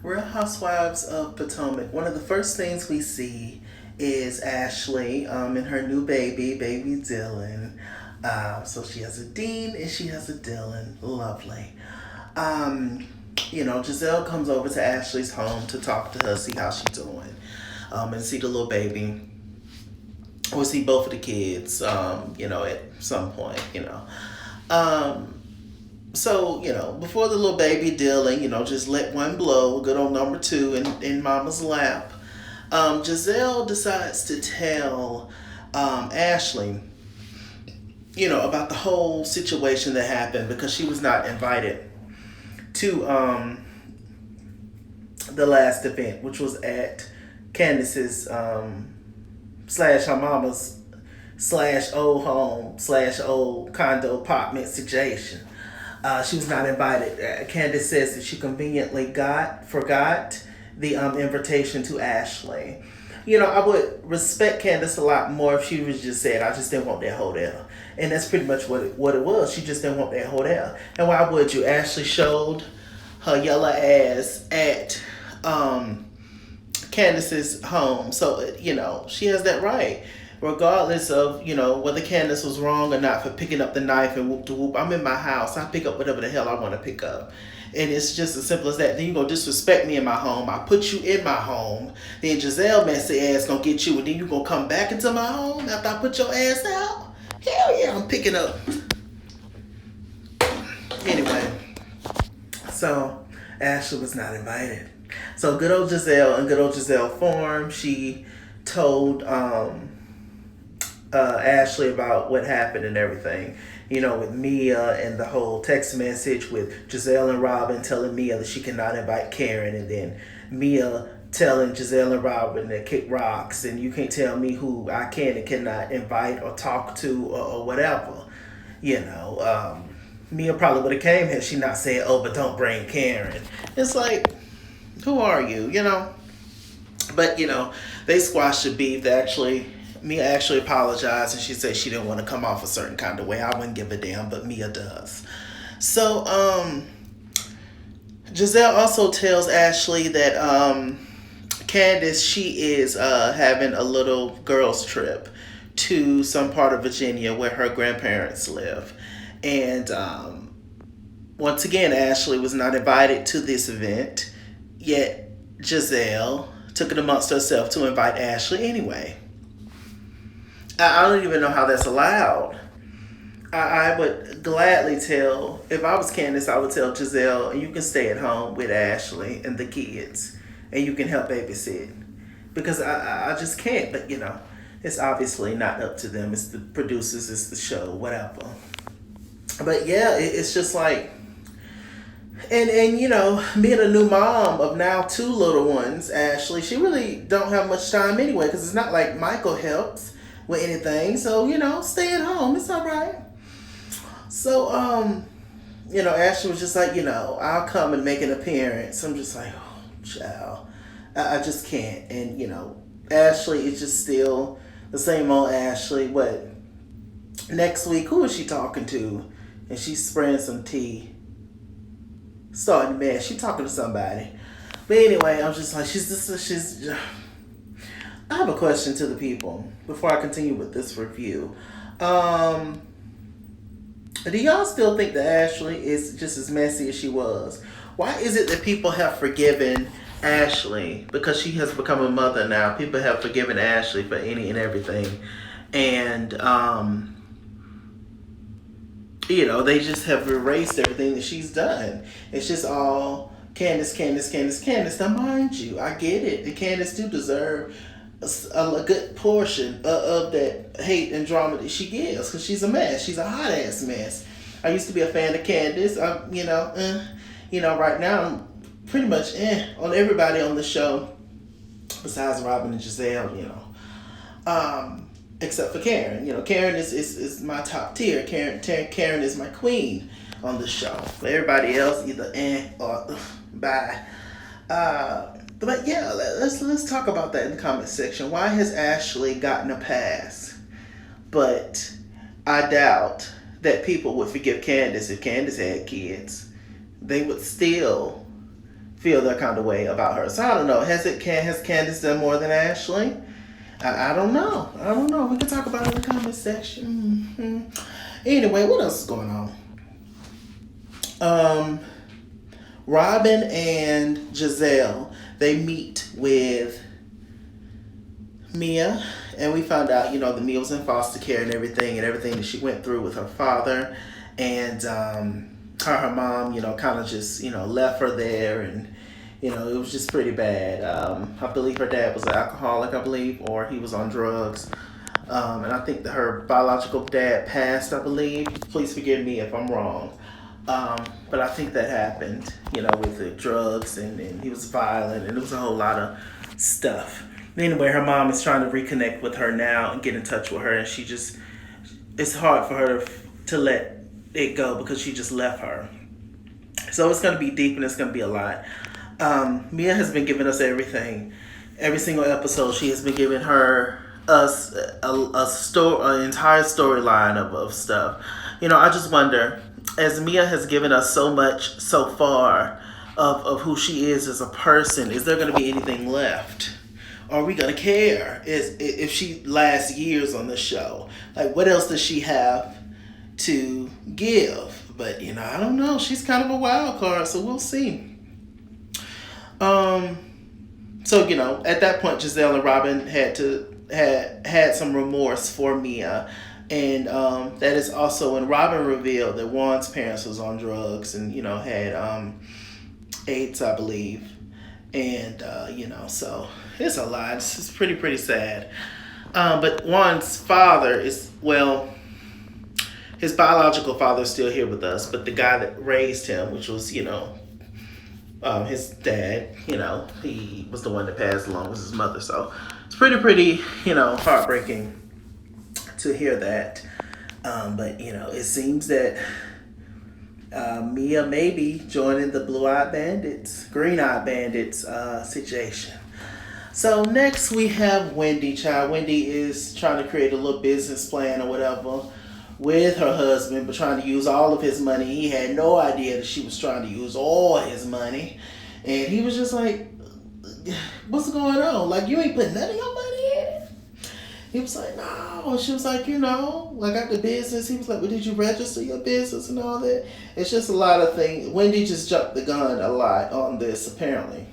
Real Housewives of Potomac. One of the first things we see is Ashley and her new baby Dylan. So she has a Dean and she has a Dylan. Lovely. Giselle comes over to Ashley's home to talk to her, see how she's doing, and see the little baby. We'll see both of the kids, at some point, before the little baby Dylan, just let one blow, good old number two in mama's lap. Giselle decides to tell Ashley, about the whole situation that happened because she was not invited to the last event, which was at Candace's /her mama's /old home /old condo apartment situation. She was not invited. Candace says that she conveniently forgot the invitation to Ashley. I would respect Candace a lot more if she was just said, I just didn't want that hoe there. And that's pretty much what it was. She just didn't want that hoe there. And why would you? Ashley showed her yellow ass at Candace's home. So, she has that right. Regardless of, whether Candace was wrong or not for picking up the knife and whoop de whoop. I'm in my house. I pick up whatever the hell I want to pick up. And it's just as simple as that. Then you're going to disrespect me in my home. I put you in my home. Then Giselle messy ass going to get you. And then you're going to come back into my home after I put your ass out? Hell yeah, I'm picking up. Anyway. So, Ashley was not invited. So, good old Giselle in good old Giselle form, she told Ashley about what happened and everything. With Mia and the whole text message with Giselle and Robin telling Mia that she cannot invite Karen, and then Mia telling Giselle and Robin to kick rocks, and you can't tell me who I can and cannot invite or talk to or whatever. Mia probably would have came had she not said, oh, but don't bring Karen. It's like, who are you, But, they squashed the beef. Mia actually apologized and she said she didn't want to come off a certain kind of way. I wouldn't give a damn, but Mia does. So, Giselle also tells Ashley that Candace, she is having a little girls trip to some part of Virginia where her grandparents live. And once again, Ashley was not invited to this event, yet Giselle took it amongst herself to invite Ashley anyway. I don't even know how that's allowed. I would gladly tell, if I was Candace, I would tell Giselle, you can stay at home with Ashley and the kids, and you can help babysit. Because I just can't, but it's obviously not up to them. It's the producers, it's the show, whatever. But yeah, it's just like, and being a new mom of now 2 little ones, Ashley, she really don't have much time anyway, because it's not like Michael helps with anything. So, stay at home. It's all right. So, Ashley was just like, I'll come and make an appearance. I'm just like, oh, child. I just can't. And, Ashley is just still the same old Ashley. What? Next week, who is she talking to? And she's spraying some tea. Starting mad. She talking to somebody. But anyway, I'm just like, she's I have a question to the people before I continue with this review. Do y'all still think that Ashley is just as messy as she was? Why is it that people have forgiven Ashley because she has become a mother now? People have forgiven Ashley for any and everything. And, they just have erased everything that she's done. It's just all Candace. Now, mind you, I get it. The Candace do deserve a good portion of that hate and drama that she gives, because she's a mess. She's a hot ass mess. I used to be a fan of Candace. Right now I'm pretty much on everybody on the show besides Robin and Giselle. Except for Karen. Karen is my top tier. Karen is my queen on the show. For everybody else, either or bye. But yeah, let's talk about that in the comment section. Why has Ashley gotten a pass? But I doubt that people would forgive Candace if Candace had kids. They would still, feel that kind of way about her. So I don't know. Has Candace done more than Ashley? I don't know. I don't know. We can talk about it in the comment section. Mm-hmm. Anyway, what else is going on? Robin and Giselle, they meet with Mia, and we found out, that Mia was in foster care and everything that she went through with her father, and her mom, kind of just, left her there, and it was just pretty bad. I believe her dad was an alcoholic, or he was on drugs. And I think that her biological dad passed, I believe. Please forgive me if I'm wrong. But I think that happened, with the drugs, and he was violent, and it was a whole lot of stuff. Anyway, her mom is trying to reconnect with her now and get in touch with her, and it's hard for her to let it go because she just left her. So it's going to be deep, and it's going to be a lot. Mia has been giving us everything. Every single episode, she has been giving us an entire storyline of stuff. I just wonder, as Mia has given us so much so far of who she is as a person, is there going to be anything left? Are we going to care if she lasts years on the show? Like, what else does she have to give? But, I don't know. She's kind of a wild card, so we'll see. So, at that point, Giselle and Robin had some remorse for Mia. And that is also when Robin revealed that Juan's parents was on drugs and, had AIDS, I believe. And, so it's a lot. It's pretty sad. But Juan's father is, his biological father is still here with us. But the guy that raised him, which was, his dad, he was the one that passed along with his mother. So it's pretty, heartbreaking to hear that. But, it seems that Mia may be joining the green-eyed bandits situation. So next we have Wendy, child. Wendy is trying to create a little business plan or whatever with her husband, but trying to use all of his money. He had no idea that she was trying to use all his money. And he was just like, what's going on? Like, you ain't putting none of your money in it? He was like, no. And she was like, I got the business. He was like, well, did you register your business and all that? It's just a lot of things. Wendy just jumped the gun a lot on this, apparently.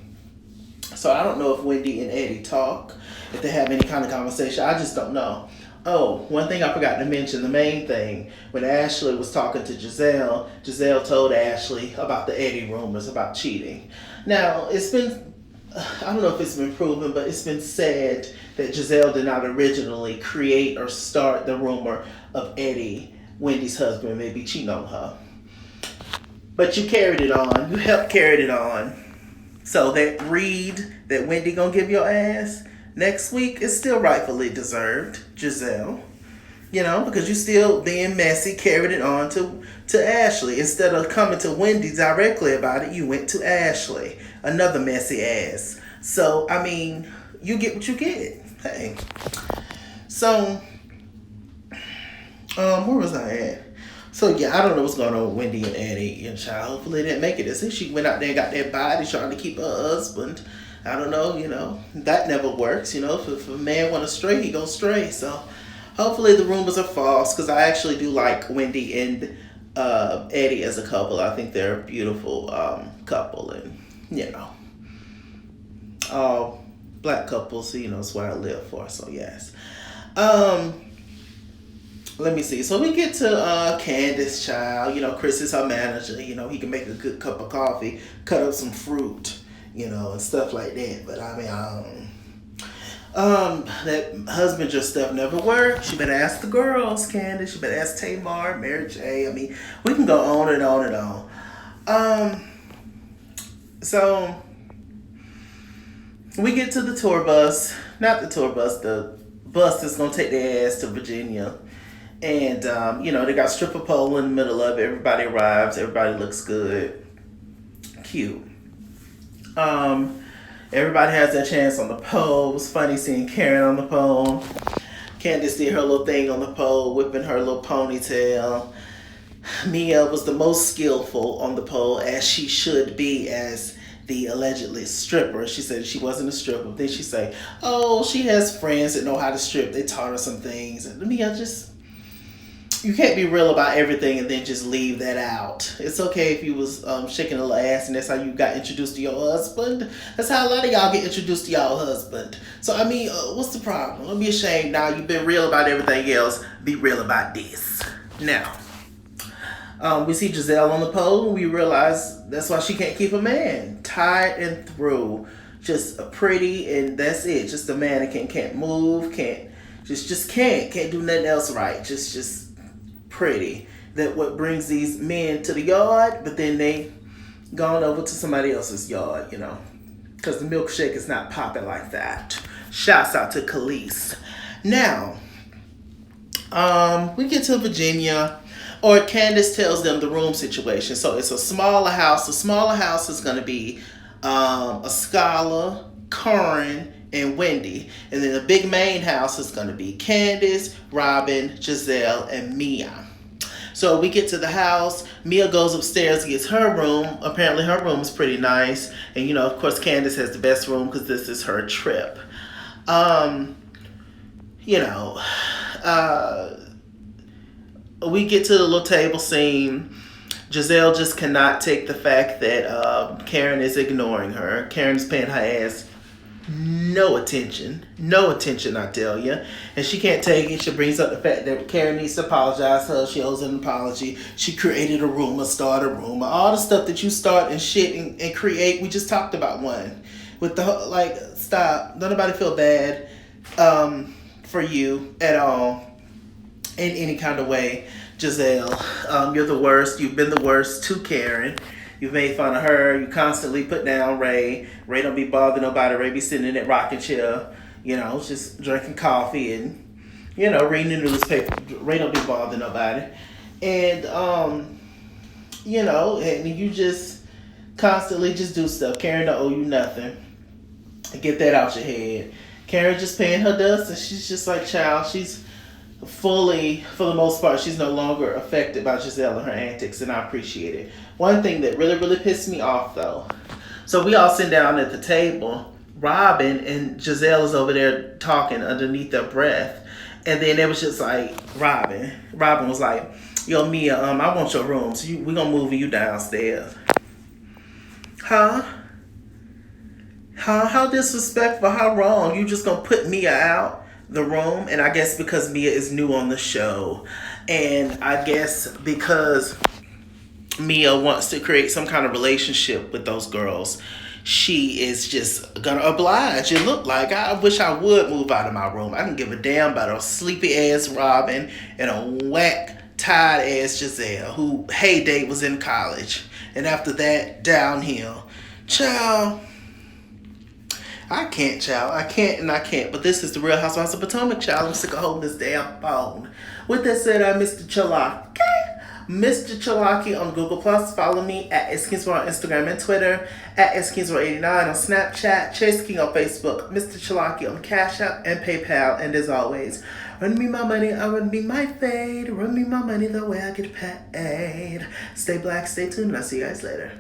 So I don't know if Wendy and Eddie talk, if they have any kind of conversation. I just don't know. Oh, one thing I forgot to mention, the main thing, when Ashley was talking to Giselle, Giselle told Ashley about the Eddie rumors about cheating. Now, it's been, I don't know if it's been proven, but it's been said that Giselle did not originally create or start the rumor of Eddie, Wendy's husband, maybe cheating on her. But you carried it on. You helped carry it on. So that read that Wendy gonna give your ass next week is still rightfully deserved, Giselle. Because you still being messy, carried it on to Ashley. Instead of coming to Wendy directly about it, you went to Ashley. Another messy ass. So, you get what you get. Hey. So, where was I at? So, yeah, I don't know what's going on with Wendy and Eddie and child. Hopefully they didn't make it. They say she went out there and got that body trying to keep her husband. I don't know, that never works. If a man want to stray, he goes stray. So hopefully the rumors are false, because I actually do like Wendy and Eddie as a couple. I think they're a beautiful couple, and all black couples, is what I live for. So yes. Let me see. So we get to Candace, child. Chris is her manager. He can make a good cup of coffee, cut up some fruit, and stuff like that. But that husband stuff never worked. You better ask the girls, Candace. You better ask Tamar, Mary J. We can go on and on and on. So we get to the tour bus. Not the tour bus, the bus that's going to take their ass to Virginia. And, they got stripper pole in the middle of it. Everybody arrives. Everybody looks good. Cute. Everybody has their chance on the pole. It was funny seeing Karen on the pole. Candace did her little thing on the pole, whipping her little ponytail. Mia was the most skillful on the pole, as she should be, as the allegedly stripper. She said she wasn't a stripper. Then she say, oh, she has friends that know how to strip. They taught her some things. And Mia just, you can't be real about everything and then just leave that out. It's okay if you was shaking a little ass and that's how you got introduced to your husband. That's how a lot of y'all get introduced to y'all husband. So, I mean, what's the problem? Don't be ashamed now. You've been real about everything else. Be real about this. Now, we see Giselle on the pole and we realize that's why she can't keep a man. Tired and through. Just pretty and that's it. Just a mannequin. Can't move. Can't do nothing else right. Just pretty. That what brings these men to the yard, but then they gone over to somebody else's yard, you know, because the milkshake is not popping like that. Shouts out to Khalees. Now, we get to Virginia, or Candace tells them the room situation. So it's a smaller house. The smaller house is going to be a Scholar, Corin, and Wendy. And then the big main house is going to be Candace, Robin, Giselle, and Mia. So we get to the house. Mia goes upstairs, gets her room. Apparently her room is pretty nice. And, you know, of course, Candace has the best room because this is her trip. We get to the little table scene. Giselle just cannot take the fact that Karen is ignoring her. Karen's paying her ass no attention, I tell you. And she can't take it. She brings up the fact that Karen needs to apologize to her. She owes an apology. She created a rumor, started a rumor. All the stuff that you start and shit and create, we just talked about one. With the, like, stop. Don't nobody feel bad for you at all in any kind of way. Giselle, you're the worst. You've been the worst to Karen. You've made fun of her. You constantly put down Ray. Ray don't be bothering nobody. Ray be sitting in that rocking chair, you know, just drinking coffee and, you know, reading the newspaper. Ray don't be bothering nobody. And, you know, and you just constantly just do stuff. Karen don't owe you nothing. Get that out your head. Karen just paying her dust and she's just like, child, she's fully, for the most part, she's no longer affected by Giselle and her antics, and I appreciate it. One thing that really, really pissed me off, though. So we all sit down at the table. Robin and Giselle is over there talking underneath their breath. And then it was just like, Robin was like, yo, Mia, I want your room, so we're going to move you downstairs. Huh? How disrespectful, how wrong? You just going to put Mia out the room? And I guess because Mia is new on the show, and I guess because Mia wants to create some kind of relationship with those girls, she is just gonna oblige. It looked like I wish I would move out of my room. I can give a damn about a sleepy ass Robin and a whack tired ass Giselle who heyday was in college, and after that downhill. Child, I can't, child. I can't. But this is the Real Housewives of Potomac, child. I'm sick of holding this damn phone. With that said, I'm Mr. Chalaki. Mr. Chalaki on Google+. Follow me at Skinsmore on Instagram and Twitter. At Skinsmore89 on Snapchat. Chase King on Facebook. Mr. Chalaki on Cash App and PayPal. And as always, run me my money, I run me my fade. Run me my money the way I get paid. Stay black, stay tuned, and I'll see you guys later.